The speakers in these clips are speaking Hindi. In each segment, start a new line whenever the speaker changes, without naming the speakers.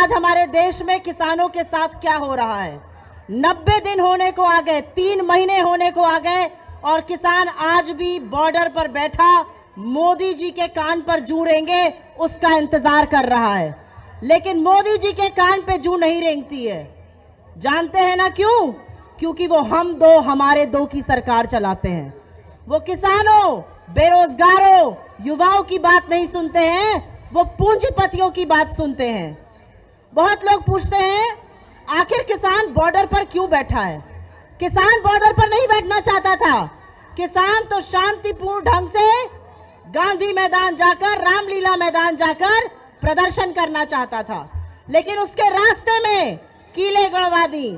आज हमारे देश में किसानों के साथ क्या हो रहा है। 90 दिन होने को आ गए, 3 महीने होने को आ गए और किसान आज भी बॉर्डर पर बैठा मोदी जी के कान पर जूं रेंगे उसका इंतजार कर रहा है। लेकिन मोदी जी के कान पे जूं नहीं रेंगती है। जानते हैं ना क्यों? क्योंकि वो हम दो हमारे दो की सरकार चलाते हैं। वो किसानों, बेरोजगारों, युवाओं की बात नहीं सुनते हैं, वो पूंजीपतियों की बात सुनते हैं। बहुत लोग पूछते हैं आखिर किसान बॉर्डर पर क्यों बैठा है। किसान बॉर्डर पर नहीं बैठना चाहता था। किसान तो शांतिपूर्ण ढंग से गांधी मैदान जाकर, रामलीला मैदान जाकर प्रदर्शन करना चाहता था। लेकिन उसके रास्ते में कीले गड़वा दी,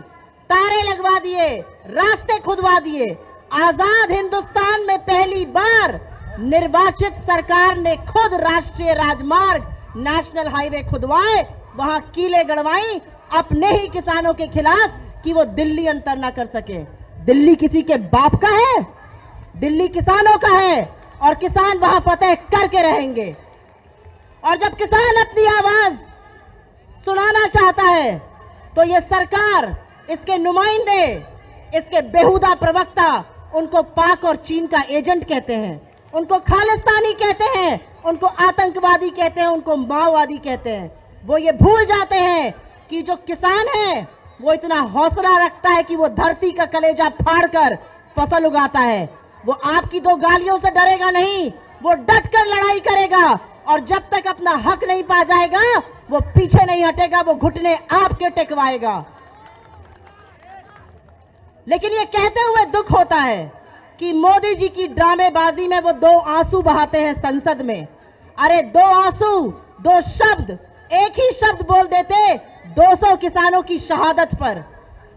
तारे लगवा दिए, रास्ते खुदवा दिए। आजाद हिंदुस्तान में पहली बार निर्वाचित सरकार ने खुद राष्ट्रीय राजमार्ग, नेशनल हाईवे खुदवाए, वहां कीले गड़वाई अपने ही किसानों के खिलाफ कि वो दिल्ली अंतर ना कर सके। दिल्ली किसी के बाप का है? दिल्ली किसानों का है और किसान वहां फतेह करके रहेंगे। और जब किसान अपनी आवाज सुनाना चाहता है तो ये सरकार, इसके नुमाइंदे, इसके बेहुदा प्रवक्ता उनको पाक और चीन का एजेंट कहते हैं, उनको खालिस्तानी कहते हैं, उनको आतंकवादी कहते हैं, उनको माओवादी कहते हैं। वो ये भूल जाते हैं कि जो किसान है वो इतना हौसला रखता है कि वो धरती का कलेजा फाड़कर फसल उगाता है। वो आपकी 2 गालियों से डरेगा नहीं, वो डटकर लड़ाई करेगा और जब तक अपना हक नहीं पा जाएगा वो पीछे नहीं हटेगा, वो घुटने आपके टेकवाएगा। लेकिन ये कहते हुए दुख होता है कि मोदी जी की ड्रामेबाजी में वो 2 आंसू बहाते हैं संसद में। अरे 2 आंसू, 2 शब्द, एक ही शब्द बोल देते 200 किसानों की शहादत पर।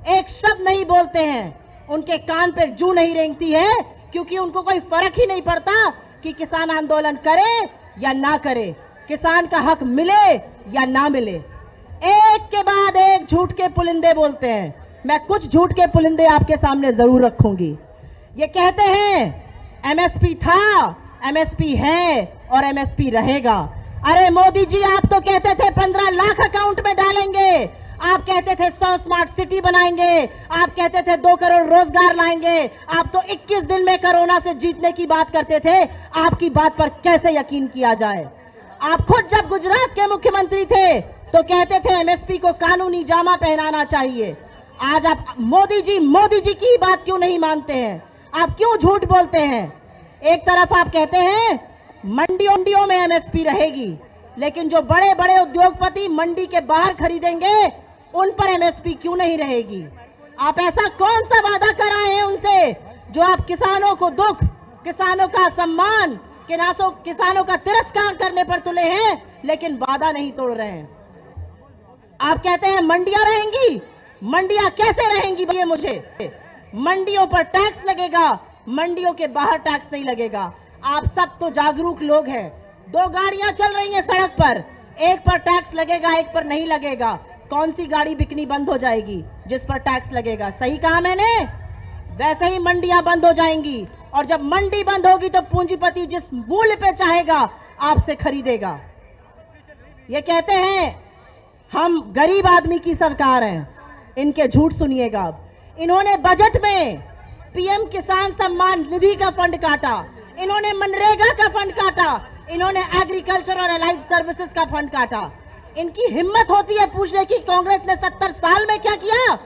एक शब्द नहीं बोलते हैं। उनके कान पर जूं नहीं रेंगती है क्योंकि उनको कोई फर्क ही नहीं पड़ता कि किसान आंदोलन करे या ना करे, किसान का हक मिले या ना मिले। एक के बाद एक झूठ के पुलिंदे बोलते हैं। मैं कुछ झूठ के पुलिंदे आपके सामने जरूर रखूंगी। ये कहते हैं एमएसपी था, एमएसपी है और एमएसपी रहेगा। अरे मोदी जी, आप तो कहते थे 15 लाख अकाउंट में डालेंगे, आप कहते थे 100 स्मार्ट सिटी बनाएंगे, आप कहते थे 2 करोड़ रोजगार लाएंगे, आप तो 21 दिन में कोरोना से जीतने की बात करते थे। आपकी बात पर कैसे यकीन किया जाए? आप खुद जब गुजरात के मुख्यमंत्री थे तो कहते थे एमएसपी को कानूनी जामा पहनाना चाहिए। आज आप मोदी जी की बात क्यों नहीं मानते हैं? आप क्यों झूठ बोलते हैं? एक तरफ आप कहते हैं मंडियों में एमएसपी रहेगी, लेकिन जो बड़े बड़े उद्योगपति मंडी के बाहर खरीदेंगे उन पर एमएसपी क्यों नहीं रहेगी? आप ऐसा कौन सा वादा कराए हैं उनसे जो आप किसानों को दुख, किसानों का सम्मान, किसानों का तिरस्कार करने पर तुले हैं, लेकिन वादा नहीं तोड़ रहे हैं। आप कहते हैं मंडियां रहेंगी। मंडियां कैसे रहेंगी ये मुझे? मंडियों पर टैक्स लगेगा, मंडियों के बाहर टैक्स नहीं लगेगा। आप सब तो जागरूक लोग हैं। 2 गाड़ियां चल रही हैं सड़क पर, एक पर टैक्स लगेगा, एक पर नहीं लगेगा। कौन सी गाड़ी बिकनी बंद हो जाएगी जिस पर टैक्स लगेगा? सही कहा मैंने? वैसे ही मंडियां बंद हो जाएंगी और जब मंडी बंद होगी तो पूंजीपति जिस मूल्य पे चाहेगा आपसे खरीदेगा। ये कहते हैं हम गरीब आदमी की सरकार है। इनके झूठ सुनिएगा। अब इन्होंने बजट में पीएम किसान सम्मान निधि का फंड काटा, इन्होंने मनरेगा का फंड काटा, इन्होंने एग्रीकल्चर और एलाइड सर्विसेज का फंड काटा। इनकी हिम्मत होती है पूछने की कांग्रेस ने 70 साल में क्या किया?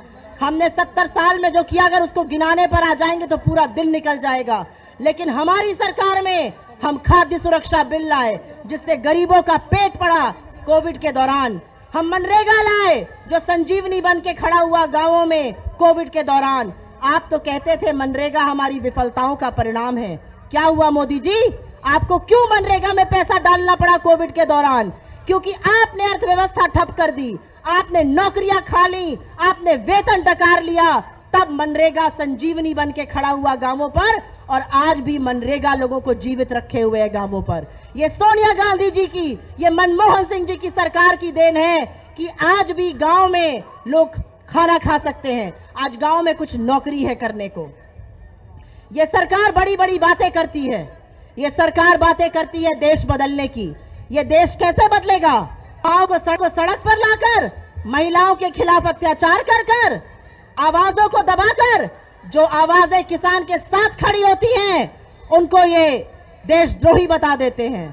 हमने 70 साल में जो किया अगर उसको गिनाने पर आ जाएंगे तो पूरा दिन निकल जाएगा। लेकिन हमारी सरकार में हम खाद्य सुरक्षा बिल लाए जिससे गरीबों का पेट पड़ा कोविड के दौरान। हम मनरेगा लाए जो संजीवनी बन के खड़ा हुआ गांवों में कोविड के दौरान। आप तो कहते थे मनरेगा हमारी विफलताओं का परिणाम है। क्या हुआ मोदी जी? आपको क्यों मनरेगा में पैसा डालना पड़ा कोविड के दौरान? क्योंकि आपने अर्थव्यवस्था ठप कर दी, आपने नौकरियां खा ली, आपने वेतन डकार लिया। तब मनरेगा संजीवनी बन के खड़ा हुआ गांवों पर और आज भी मनरेगा लोगों को जीवित रखे हुए है गांवों पर। ये सोनिया गांधी जी की, ये मनमोहन सिंह जी की सरकार की देन है कि आज भी गांव में लोग खाना खा सकते हैं, आज गांव में कुछ नौकरी है करने को। ये सरकार बड़ी बड़ी बातें करती है, ये सरकार बातें करती है देश बदलने की। ये देश कैसे बदलेगा? माओ को सड़क पर लाकर, महिलाओं के खिलाफ अत्याचार कर कर, आवाजों को दबाकर जो आवाजें किसान के साथ खड़ी होती हैं, उनको ये देशद्रोही बता देते हैं।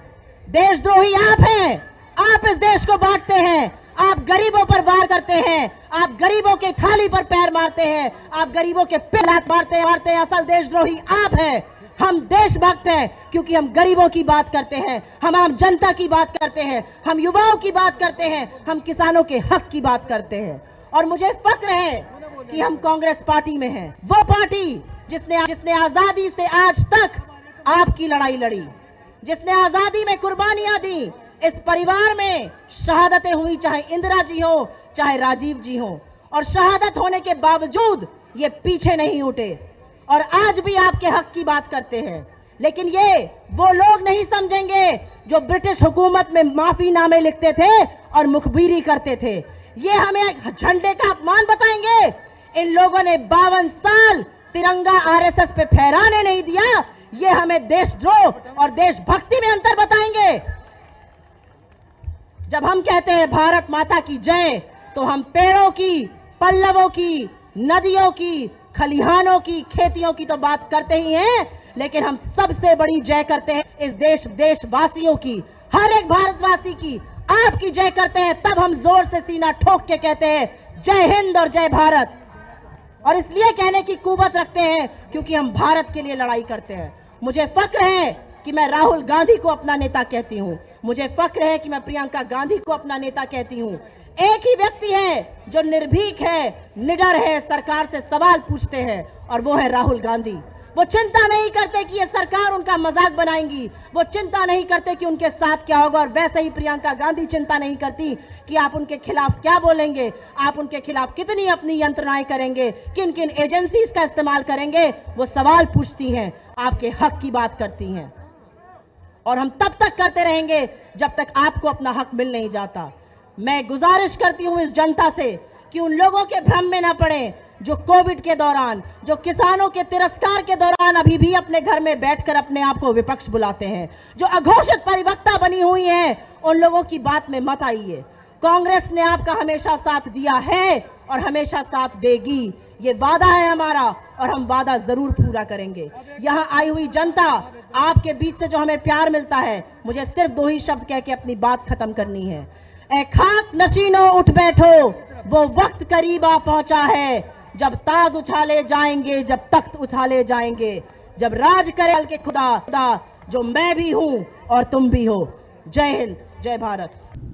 देशद्रोही आप हैं। आप इस देश को बांटते हैं, आप गरीबों पर वार करते हैं, आप गरीबों के थाली पर पैर मारते हैं, आप गरीबों के पे लात मारते हैं। असल देशद्रोही आप हैं। हम देशभक्त हैं क्योंकि हम गरीबों की बात करते हैं, हम आम जनता की बात करते हैं, हम युवाओं की बात करते हैं, हम किसानों के हक की बात करते हैं। और मुझे फक्र है कि हम कांग्रेस पार्टी में हैं, वो पार्टी जिसने आजादी से आज तक आपकी लड़ाई लड़ी, जिसने आजादी में कुर्बानियां दी। इस परिवार में शहादतें हुई, चाहे इंदिरा जी हो, चाहे राजीव जी हो, और शहादत होने के बावजूद ये पीछे नहीं उठे और आज भी आपके हक की बात करते हैं। लेकिन ये वो लोग नहीं समझेंगे जो ब्रिटिश हुकूमत में माफीनामे लिखते थे और मुखबिरी करते थे। ये हमें झंडे का अपमान बताएंगे। इन लोगों ने 52 साल तिरंगा आरएसएस पे फहराने नहीं दिया। ये हमें देशद्रोह और देशभक्ति में अंतर बताएंगे। जब हम कहते हैं भारत माता की जय, तो हम पेड़ों की, पल्लवों की, नदियों की, खलिहानों की, खेतियों की तो बात करते ही हैं, लेकिन हम सबसे बड़ी जय करते हैं इस देशवासियों की, हर एक भारतवासी की, आपकी जय करते हैं। तब हम जोर से सीना ठोक के कहते हैं जय हिंद और जय भारत। और इसलिए कहने की कुवत रखते हैं क्योंकि हम भारत के लिए लड़ाई करते हैं। मुझे फक्र है कि मैं राहुल गांधी को अपना नेता कहती हूं। मुझे फक्र है कि मैं प्रियंका गांधी को अपना नेता कहती हूं। एक ही व्यक्ति है जो निर्भीक है, निडर है, सरकार से सवाल पूछते हैं, और वो है राहुल गांधी। वो चिंता नहीं करते कि ये सरकार उनका मजाक बनाएंगी, वो चिंता नहीं करते कि उनके साथ क्या होगा। और वैसे ही प्रियंका गांधी चिंता नहीं करती कि आप उनके खिलाफ क्या बोलेंगे, आप उनके खिलाफ कितनी अपनी यंत्रणाएं करेंगे, किन किन एजेंसीज का इस्तेमाल करेंगे। वो सवाल पूछती हैं, आपके हक की बात करती हैं, और हम तब तक करते रहेंगे जब तक आपको अपना हक मिल नहीं जाता। मैं गुजारिश करती हूं इस जनता से कि उन लोगों के भ्रम में ना पड़े जो कोविड के दौरान, जो किसानों के तिरस्कार के दौरान अभी भी अपने घर में बैठकर अपने आप को विपक्ष बुलाते हैं, जो अघोषित परिवक्ता बनी हुई हैं, उन लोगों की बात में मत आइए। कांग्रेस ने आपका हमेशा साथ दिया है और हमेशा साथ देगी। ये वादा है हमारा और हम वादा जरूर पूरा करेंगे। यहाँ आई हुई जनता, आपके बीच से जो हमें प्यार मिलता है, मुझे सिर्फ 2 ही शब्द कह के अपनी बात खत्म करनी है। ए खाक नशीनों उठ बैठो, वो वक्त करीब आ पहुंचा है, जब ताज उछाले जाएंगे, जब तख्त उछाले जाएंगे, जब राज करे के खुदा, जो मैं भी हूं और तुम भी हो। जय हिंद, जय भारत।